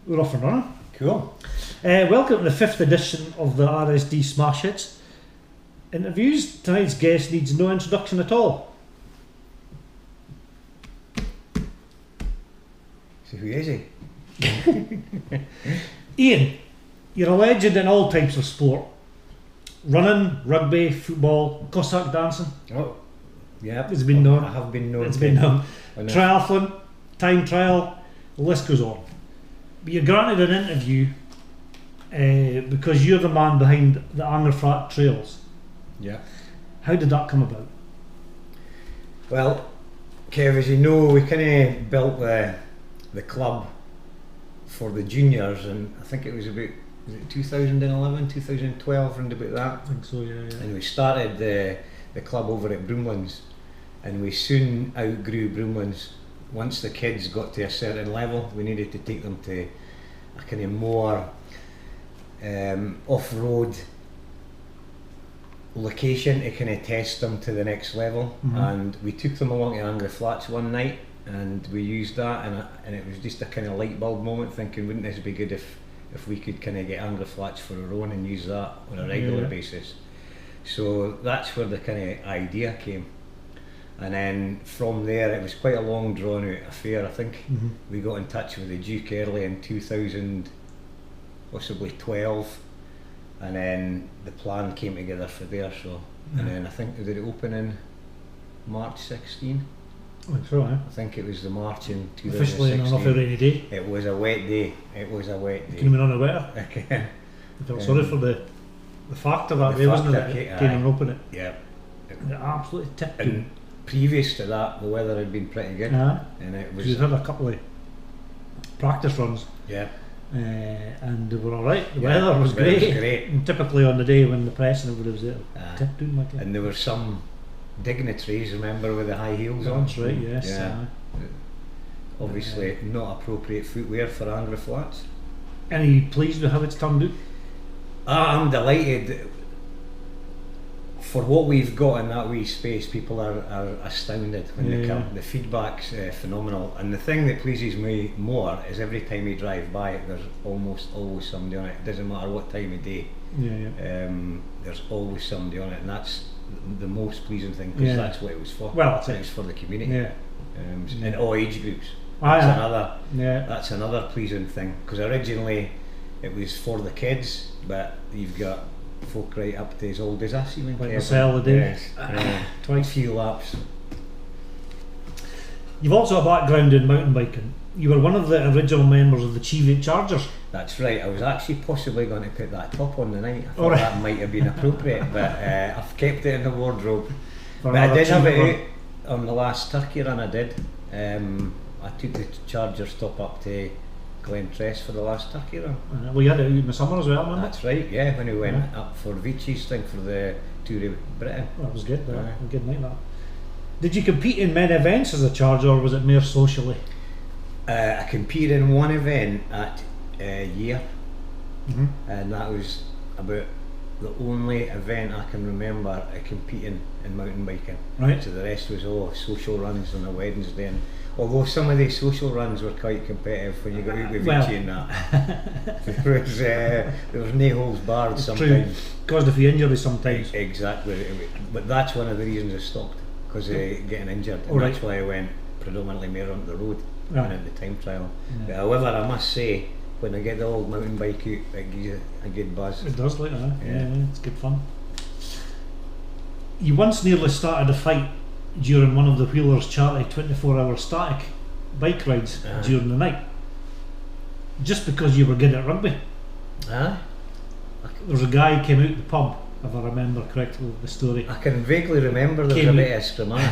We're off and running. Cool. Welcome to the 5th edition of the RSD Smash Hits interviews. Tonight's guest needs no introduction at all. So who is he? Ian, you're a legend in all types of sport. Running, rugby, football, Cossack dancing. Oh, yeah. It's been known. I have been known. It's been known. Triathlon, time trial, the list goes on. But you're granted an interview because you're the man behind the Angerflat Trails. Yeah. How did that come about? Well, Kev, as you know, we kind of built the club for the juniors, and I think it was about 2011, 2012, round about that. I think so, yeah. And we started the club over at Broomlands, and we soon outgrew Broomlands. Once the kids got to a certain level, we needed to take them to a kind of more off-road location to kind of test them to the next level. Mm-hmm. And we took them along to Angry Flats one night, and we used that, and it was just a kind of light bulb moment, thinking, wouldn't this be good if we could kind of get Angry Flats for our own and use that on a regular basis. So that's where the kind of idea came. And then from there, it was quite a long drawn out affair. I think we got in touch with the Duke early in 2000, possibly 12, and then the plan came together for there. So, and then I think, did it open in March 16? I think so, I think it was the March in 2016. Officially on an awful rainy day. It was a wet day. Came in on a wetter. Okay. I felt sorry for the factor that day, wasn't it? Came and opened it. Yeah. It absolutely tipped. And previous to that, the weather had been pretty good. And it was. We had a couple of practice runs. Yeah. And they were alright. The weather was great. And typically on the day when the press and everybody was there, tipped down like it. And there were some dignitaries, remember, with the high heels on. That's right, yes. Yeah. Obviously not appropriate footwear for Angry Flats. Are you pleased with how it's turned out? I'm delighted. For what we've got in that wee space, people are astounded when they come. The feedback's phenomenal, and the thing that pleases me more is every time we drive by it, there's almost always somebody on it. It doesn't matter what time of day. There's always somebody on it, and that's the most pleasing thing, because that's what it was for. Well, it was for the community, in all age groups. That's another pleasing thing, because originally it was for the kids, but you've got folk right up to as old as us, even like myself, the day. Twice few laps. You've also a background in mountain biking. You were one of the original members of the Cheviot Chargers. That's right. I was actually possibly going to put that top on tonight. I thought that might have been appropriate, but I've kept it in the wardrobe. But I did have it out on the last Turkey run I did. I took the Chargers top up to Glentress for the last Turkey run. Well, you had it out in the summer as well, remember? That's right, yeah, when we went up for Vichi's thing for the Tour of Britain. Well, that was good, a good night that. Did you compete in many events as a Charger, or was it more socially? I competed in one event at Year, and that was about the only event I can remember competing in mountain biking. Right. So the rest was all social runs on a Wednesday, and although some of these social runs were quite competitive when you got out with Vichy and that, there was no holds barred sometimes. True. Caused a few injuries sometimes. Exactly, but that's one of the reasons I stopped, because of getting injured, and that's why I went predominantly more on the road and into time trial. But however, I must say, when I get the old mountain bike out, it gives you a good buzz. It does, like that. Yeah, it's good fun. You once nearly started a fight during one of the Wheelers' charity 24-hour static bike rides during the night, just because you were good at rugby. There was a guy who came out the pub, if I remember correctly the story. I can vaguely remember there was a bit of scrimmage.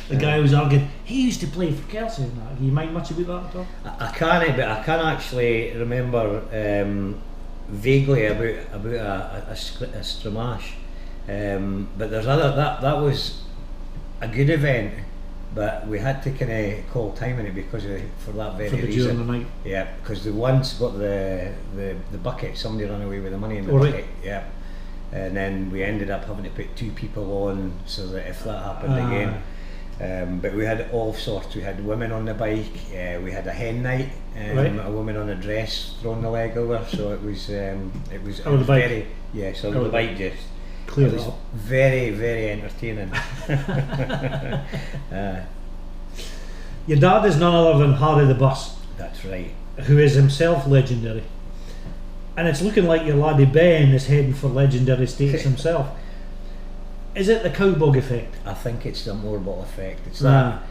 The guy was arguing, he used to play for Kelsey and that. Do you mind much about that at all? I can't, but I can actually remember vaguely about a scrimmage. But there's that was a good event, but we had to kind of call time in it because for that very reason. During the night. Yeah, because the ones got the bucket, somebody ran away with the money in the bucket. Yeah. And then we ended up having to put two people on, so that if that happened again, But we had all sorts. We had women on the bike. We had a hen night. A woman on a dress throwing the leg over. So it was very yes. On the bike, just clear it was up. very, very entertaining. Your dad is none other than Harry the Bus. That's right. Who is himself legendary. And it's looking like your laddie Ben is heading for legendary status himself. Is it the cowbug effect? I think it's the Moorball effect. It's that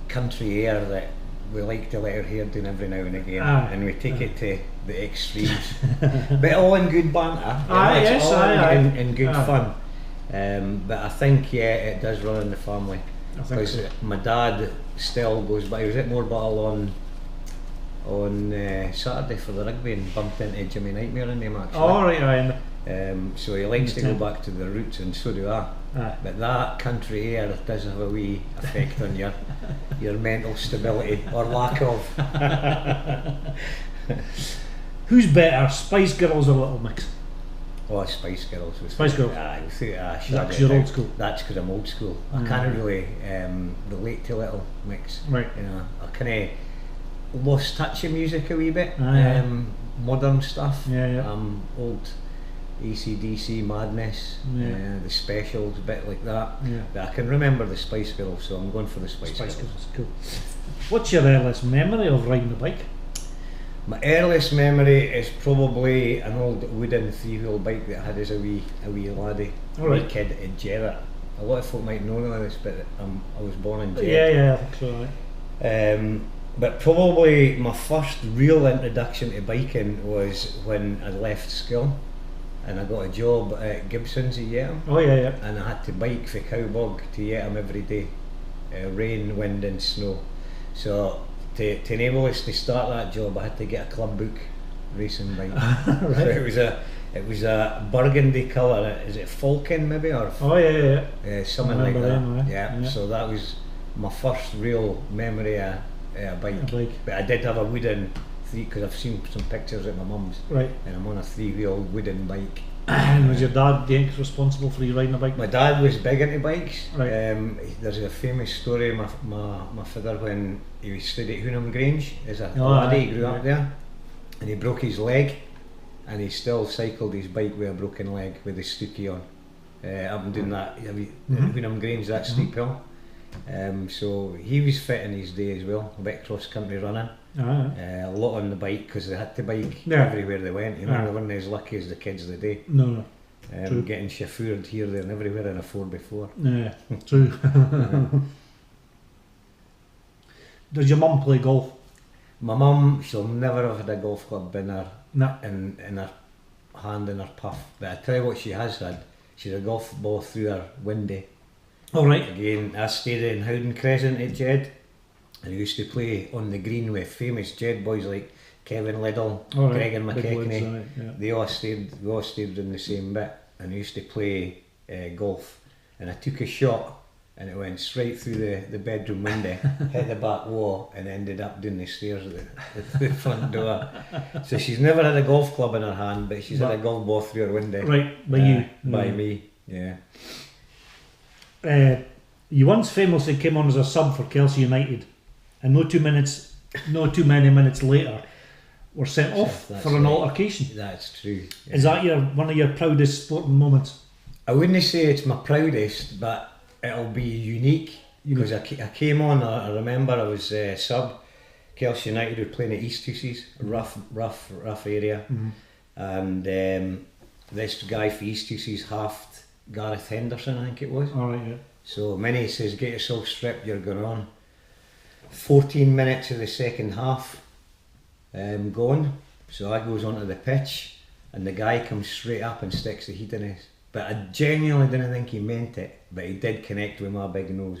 country air that we like to let our hair down every now and again, and we take it to the extremes. But all in good banter. In good fun. But I think it does run in the family. Because my dad still goes by. He was at Moorball on Saturday for the rugby and bumped into Jimmy Nightmare in him actually. Oh right, so he likes to go back to the roots, and so do I. But that country air does have a wee effect on your mental stability or lack of. Who's better, Spice Girls or Little Mix? Oh, Spice Girls. Spice Girls. That's your old school. That's because I'm old school. I can't really relate to Little Mix. Right. You know, I kind of lost touch of music a wee bit. Modern stuff. Old AC/DC Madness, the Specials, a bit like that. But I can remember the Spice Girls, so I'm going for the Spice Girls. Cool. What's your earliest memory of riding a bike? My earliest memory is probably an old wooden three-wheel bike that I had as a wee laddie, wee kid in Jeddah. A lot of folk might know this, but I was born in Jeddah. Yeah, I think so. Right. But probably my first real introduction to biking was when I left school and I got a job at Gibson's at Yettham. Oh yeah. And I had to bike for Cowbog to Yettham every day, rain, wind and snow. So to enable us to start that job, I had to get a club book racing bike. Right. So it was a burgundy colour. Is it Falcon maybe or? Oh yeah. Something like that. Yeah. So that was my first real memory of a bike. But I did have a wooden because I've seen some pictures at my mum's. Right. And I'm on a three-wheel wooden bike. And was your dad responsible for you riding a bike? My dad was big into bikes. Right. There's a famous story of my father when he studied at Hoonham Grange as a laddie. He grew up there and he broke his leg and he still cycled his bike with a broken leg with his stookie on. I've been doing that Hoonham Grange, that steep hill. So he was fit in his day as well, a bit cross country running. A lot on the bike because they had to bike everywhere they went. You know, they weren't as lucky as the kids of the day. No. Getting chauffeured here, there and everywhere in a 4x4. Yeah, true. Does your mum play golf? My mum, she'll never have had a golf club in her No. in her hand in her puff. But I tell you what she has had, she's a golf ball through her window. All right. Again, I stayed in Howden Crescent at Jed, and I used to play on the green with famous Jed boys like Kevin Liddell, Gregor McKechnie. We all stayed in the same bit, and I used to play golf. And I took a shot, and it went straight through the bedroom window, hit the back wall, and ended up down the stairs at the front door. So she's never had a golf club in her hand, but she's had a golf ball through her window. Right, by you. By me, yeah. You once famously came on as a sub for Kelsey United, and no too many minutes later were sent off for an altercation. That's true. Yeah. Is that one of your proudest sporting moments? I wouldn't say it's my proudest, but it'll be unique because I came on. I remember I was sub. Kelsey United were playing at East Tussies, rough area, and this guy for East Tussies halved Gareth Henderson, I think it was. All right, yeah. So Minnie says, get yourself stripped, you're going on. 14 minutes of the second half going. So I goes onto the pitch and the guy comes straight up and sticks the heat in us. But I genuinely didn't think he meant it, but he did connect with my big nose.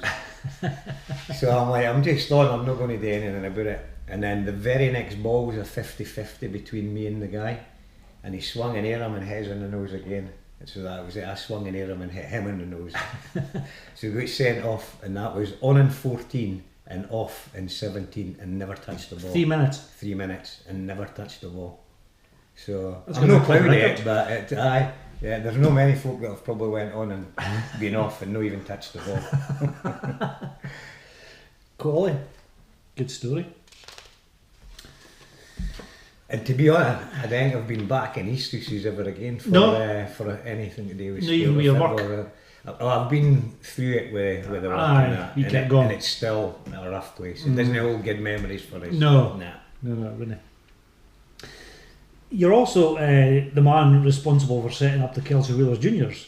So I'm like, I'm just on, I'm not going to do anything about it. And then the very next ball was a 50-50 between me and the guy. And he swung an air him and hit us in the nose again. So that was it. I swung an air him and hit him in the nose. So we got sent off, and that was on in 14 and off in 17 and never touched the ball. 3 minutes? 3 minutes and never touched the ball. So that's I'm not proud of it, but there's no many folk that have probably went on and been off and not even touched the ball. Quality. Good story. And to be honest, I don't think I've been back in Easthuises ever again for anything to do with sport. Even with your work. I've been through it with the work You kept going. And it's still a rough place. It doesn't hold good memories for us. No, really. You're also the man responsible for setting up the Kelsey Wheelers Juniors.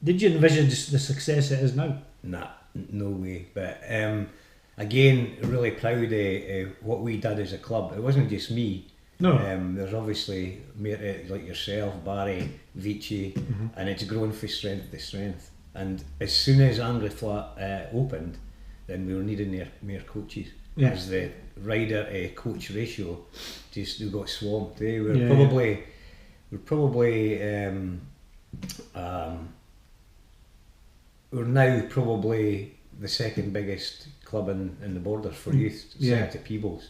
Did you envisage the success it is now? Nah, no way. But again, really proud of what we did as a club. It wasn't just me. No. There's obviously like yourself, Barry, Vici, and it's grown from strength to strength. And as soon as Angry Flat opened, then we were needing more coaches. Yeah. As the rider coach ratio just we got swamped. We're now probably the second biggest club in the Borders for youth, second to Peebles.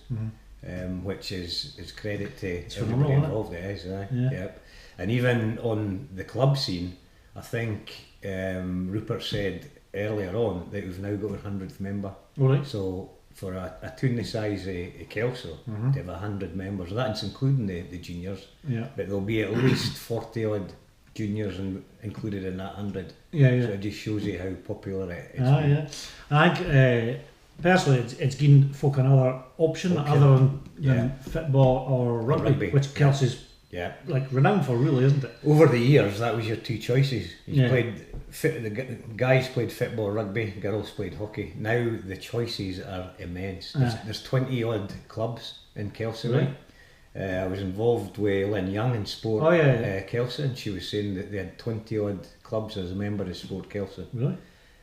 Which is credit to everybody involved. It is, Yep. And even on the club scene, I think Rupert said earlier on that we've now got our 100th member. Right. So for a town the size of Kelso to have 100 members, that's including the juniors. Yeah. But there'll be at least 40 odd juniors included in that 100. So it just shows you how popular it's been. Yeah. I think personally, it's given folk another option other than football or rugby. Which Kelsey's like renowned for, really, isn't it? Over the years, that was your two choices. The guys played football, rugby, girls played hockey. Now the choices are immense. There's 20 odd clubs in Kelsey. Right. I was involved with Lynn Young in sport. Kelsey, and she was saying that they had 20 odd clubs as a member of Sport Kelsey. Really?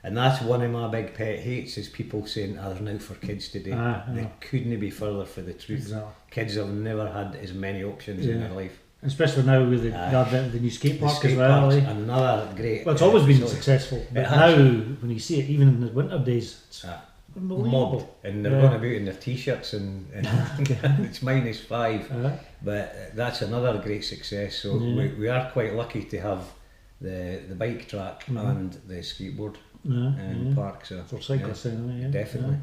And that's one of my big pet hates, is people saying, there's now for kids today. They couldn't be further for the truth. Exactly. Kids have never had as many options in their life. Especially now with the advent of the new skate park as well. Another great... Well, it's always been successful. But now, when you see it, even in the winter days, it's mobbed. And they're going about in their t-shirts and it's -5. But that's another great success. So we are quite lucky to have the bike track and the skateboard park. So for cyclists, definitely.